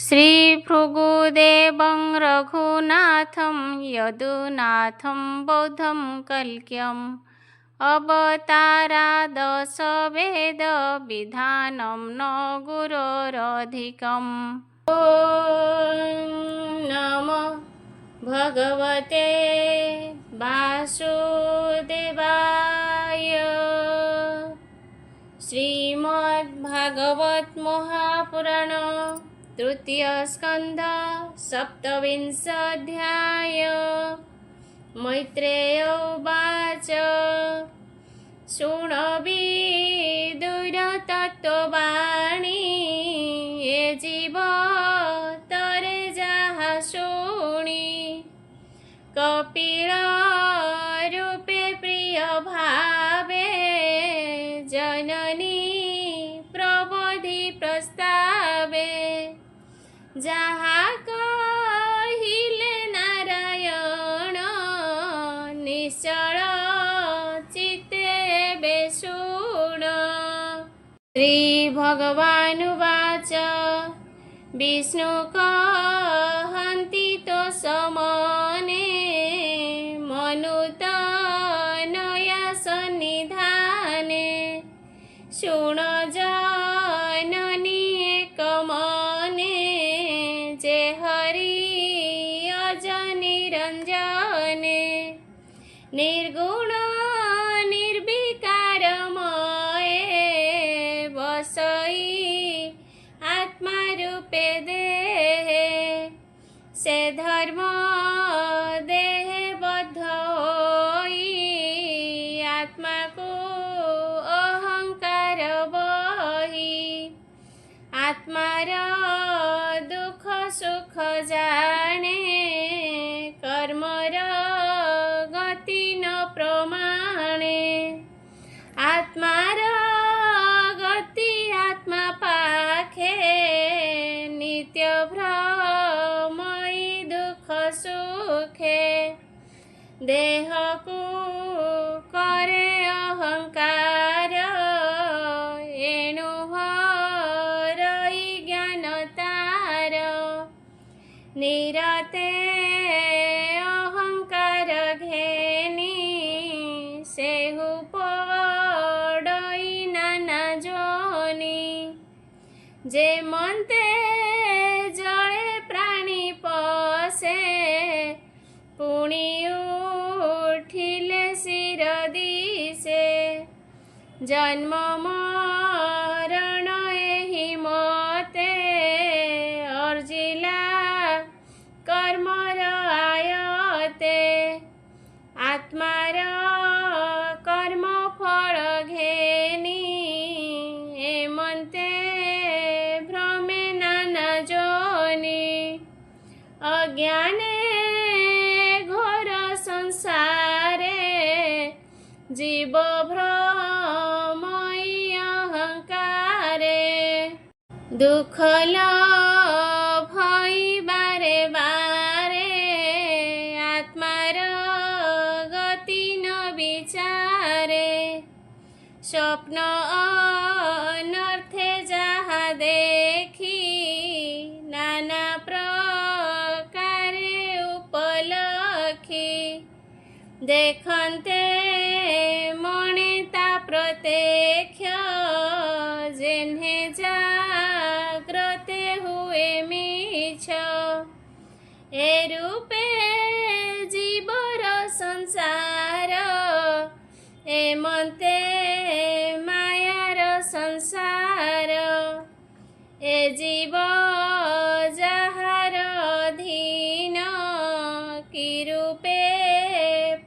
श्रीभृगुदेवं रघुनाथं यदुनाथं बौद्धं कल्क्यम् अवतारादशवेदविधानं न गुरोरधिकम्। ॐ नमो भगवते वासुदेवाय। श्रीमद्भागवत महापुराण तृतीय स्कंध सप्तविंशोऽध्याय। मैत्रेय उवाच शृण्वि ये जीव तरे जाहा शोणी कपिल रूपे प्रिय भावे जननी प्रबोधि प्रस्तावे जहा कहिले नारायण निश्चल चित्ते बेशुण। श्री भगवानुवाच विष्णु कहन्ति तो समने मनुतनया सन्निधाने शृण जननी एकमने जे हरि अजनिरञ्जने निर्गुण निर्विकारमये वसई आत्मा रूपे देहे से धर्म देहे बद्ध होई आत्मा को अहंकार बही आत्मार दुख सुख जाने कर्मर गति न प्रमाणे आत्मार गति आत्मा पाखे नित्य भ्रमई दुख सुखे देह को करे अहंकार एणु हरई ज्ञान तार निरते अहंकार घेनी सेहु पड़ई नाना जोनी जे मनते जड़े प्राणी पसे पुणी उठिले शिर दिसे जन्म मरण एहि मते अर्जिला कर्मर आयते आत्मार कर्म फल घेनी एमन्ते भ्रमे नाना जोनी अज्ञाने घोर संसारे जीव भ्रमई अहंकारे दुख भई बारे बारे आत्मार गति न विचारे स्वप्न अनर्थे जहा देखी नाना प्रकारे उपलखी देखन्ते मणे ता प्रत्यक्ष जेन्हे जाग्रते हुए मिछ ए रूपे जीवर संसार एमन्ते मायार संसार ए जीव जाहार अधीन कि रूपे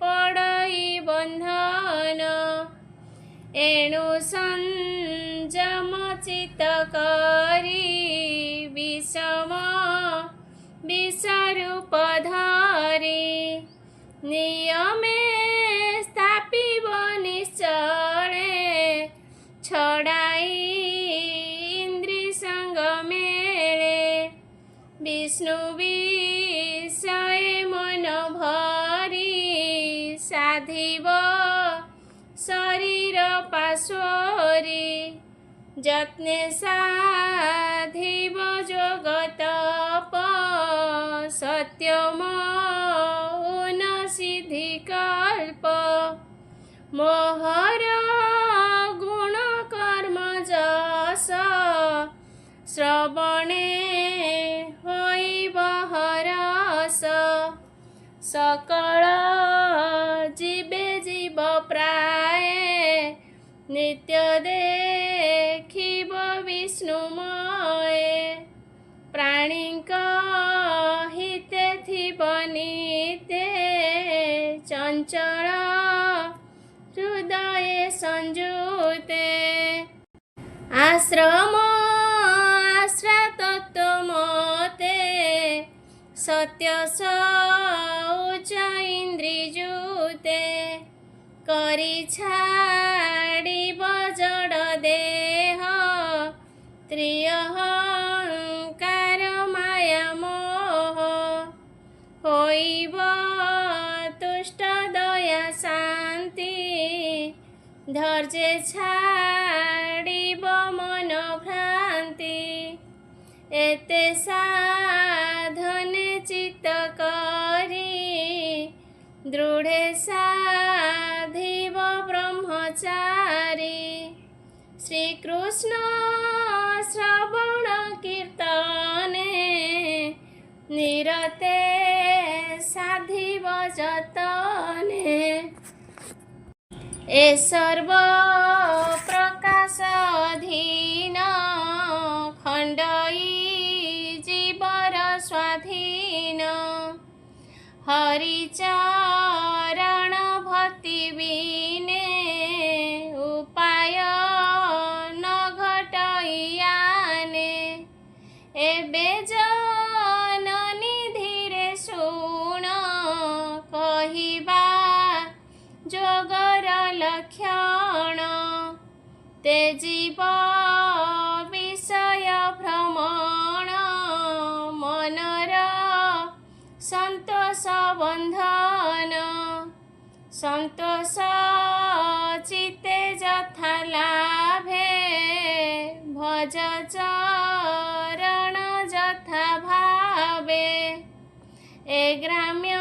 पड़ई बंधन एणु संयम चित्त करी विषम विषरूप धरी नियमे स्थापिब निश्चले छड़ाई इंद्रिय संग मेले विष्णु विषय मन भरी साधिब शरीर पाशोरी যত্নে সাধিব জগত सत्यमौन सिद्धिकल्प मोहर गुण कर्म जस श्रवणे होइब हरस सकल जीवे जीव प्राय नित्य देखिब विष्णुमय प्राणीक हिते थिब नित्य चंचल हृदय संजुते आश्रम आश्रा तत्वमते सत्य शौच इंद्रिजुते करी छाड़िब जड़ देह त्रिअहंकार माया मोह होइब तुष्ट दया शांति धैर्य छाड़िब मन भ्रांति एते साधने चित्त करी दृढ़े साधिब ब्रह्मचारी श्रीकृष्ण श्रवण कीर्तने निरते साधिब जतने ए सर्व प्रकाश अधीन खंडई जीवर स्वाधीन हरिचरण भक्ति बिने उपाय न घटइयाने एबे जननी धीरे सुण कहिबा जोगर लक्षण तेजीब विषय भ्रमण मनर संतोष बंधन संतोष चित्ते जथा लाभे भज चरण जथा भावे ए ग्राम्य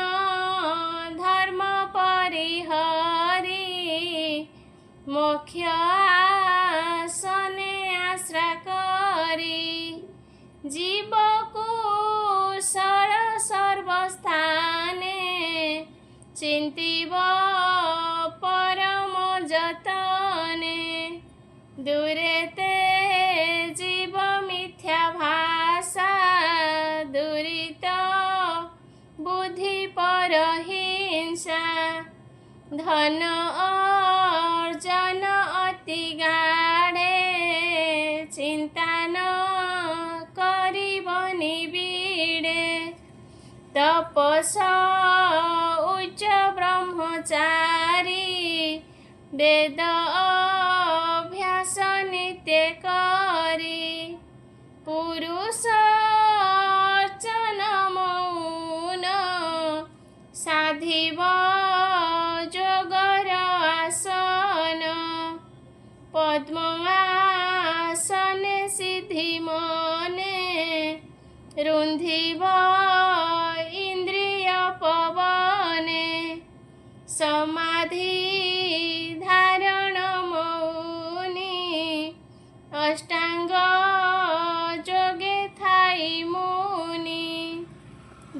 धर्म परिहरी मोक्ष आसने आश्रा करी जीव कुशल सर्वस्थाने चिंतिब परम जतने दूरे ते जीव मिथ्या भाषा दूरित बुद्धि पर हिंसा धन अर्जन अति गाढ़े चिंता न करिब निबिड़े तपस उच्च ब्रह्मचारी वेद अभ्यास नित्य करी पुरुष अर्चन मौन साधिब जोगर आसन पद्म आसने सिद्धि मने रुंधिब इंद्रिय पवने समाधि धारण मौनि अष्टांग जोगे थाई मुनि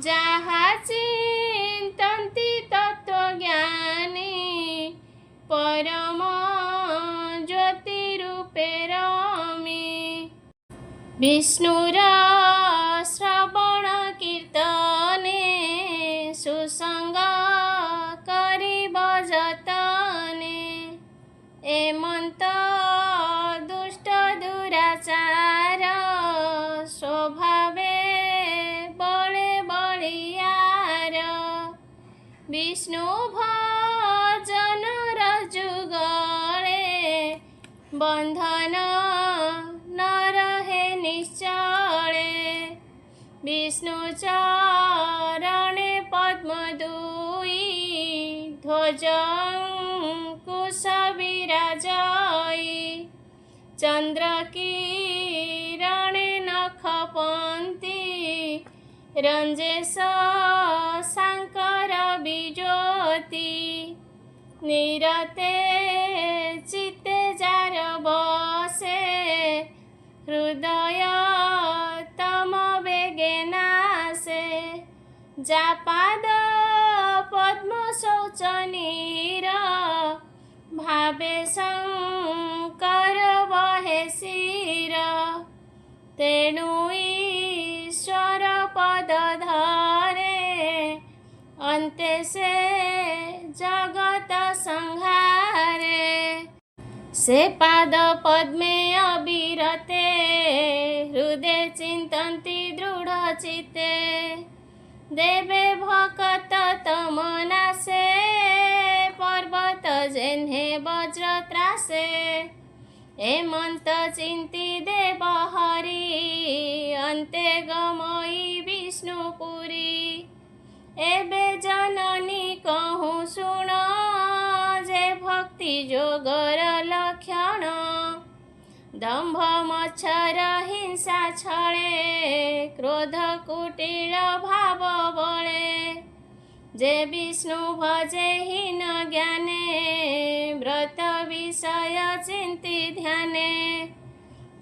जहा चिंतन्ति तत्वज्ञानी परम ज्योति रूपे रमी विष्णुर श्रवण कीर्तने सुसंग करिब जतने एमंत दुष्ट दुराचार स्वभावे बळे बळियार विष्णु भजन जुगले बंधन न रहे निश्चले विष्णु चरणे पद्म दुई ध्वज कुश विराजई चंद्र किरणे नखपंती रञ्जेश शाङ्कर बिज्योति निरते चित्ते जार बसे हृदय तम बेगे नासे जापाद पद्म शौचनीर भावे शङ्कर बहे शिर तेणु ईश्वर पद धरे अन्ते से जगत संहारे से पाद पद्मे अविरते हृदय चिन्तन्ति दृढचित्ते देवे भक्त तमनासे पर्वत जेन्हे वज्र त्रासे हेमंत चिंती देव हरि अन्ते गमई विष्णुपुरी एबे जननी कहूँ शुण जे भक्ति जोगर लक्षण दम्भ मच्छर हिंसा छळे क्रोध कुटिल भाव बळे जे विष्णु भजे हीन ज्ञाने व्रत विषय चिंती ध्याने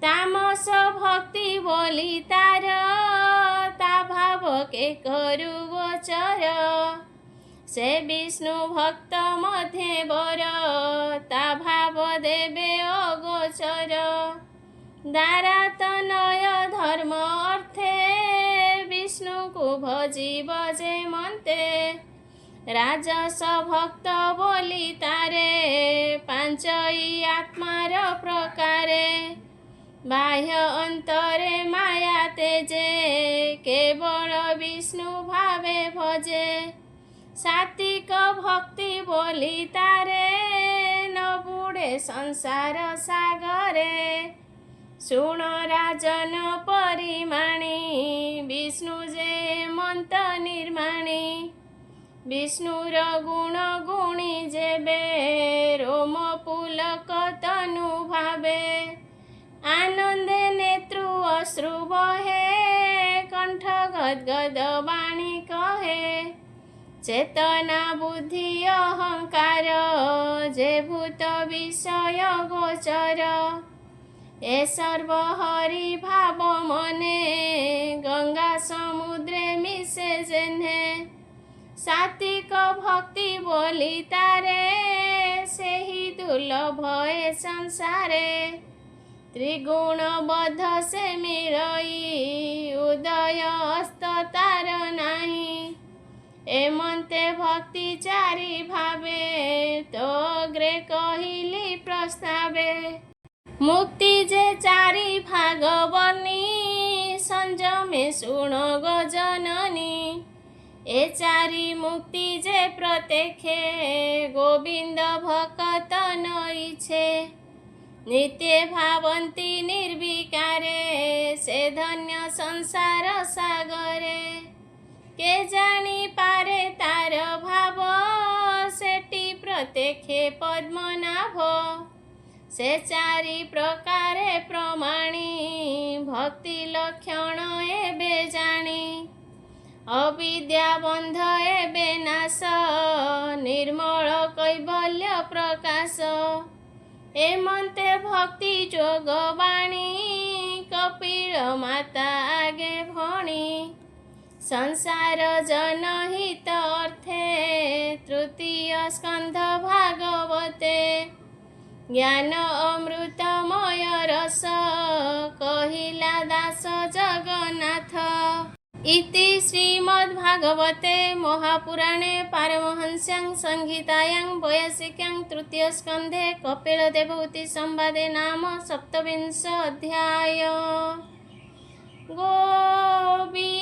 तामस भक्ति बोली तार ता भाव के करू गोचर से विष्णु भक्त मध्ये बर ता भाव देवे अगोचर दारा तनय धर्म अर्थे विष्णु को भजी बजे मन्ते राजस भक्त बोली तारे पांचई आत्मार प्रकारे बाह्य अंतरे माया तेजे केवल विष्णु भावे भजे सात्विक भक्ति बोली तारे न बुड़े संसार सागरे शुण राजन परिमाणी विष्णु जे मंत निर्माणी विष्णुर गुण गुणी जेबे रोम पुलक तनु भावे आनंदे नेत्रु अश्रु बहे कंठ गदगद वाणी कहे चेतना बुद्धि अहंकार जे भूत विषय गोचर ए सर्व हरि भाव मने गंगा समुद्रे मिसे जेन्हे सात्विक भक्ति बोली तारे सेहि दुर्लभ ए संसारे त्रिगुण बध से मिलई उदय अस्त तार नाही एमंते भक्ति चारि भावे तो अग्रे कहिली प्रस्तावे मुक्ति जे चारि भाग बनी संजमे शुण गजननी ए चारि मुक्ति जे प्रत्यक्षे गोविंद भक्त नईछे नित्य भावन्ति निर्विकारे से धन्य संसार सागरे के जानी पारे तार भाव सेटी प्रत्यक्षे पद्मनाभ से चारि प्रकारे प्रमाणी भक्ति लक्षण एबे जानी अविद्या बंध एबे नाश निर्मल कैवल्य प्रकाश एमंते भक्ति जोगवाणी कपिल माता आगे भणी संसार जनहित अर्थे तृतीय स्कंध भागवते ज्ञान अमृतमय रस कहिला दास जगन्नाथ इति श्रीमद्भागवते महापुराणे पारमहंस्यां संहितायां वैयासिक्यां तृतीय स्कंधे कपिलदेवहूति संवादे नाम 27 अध्याय गोविंद।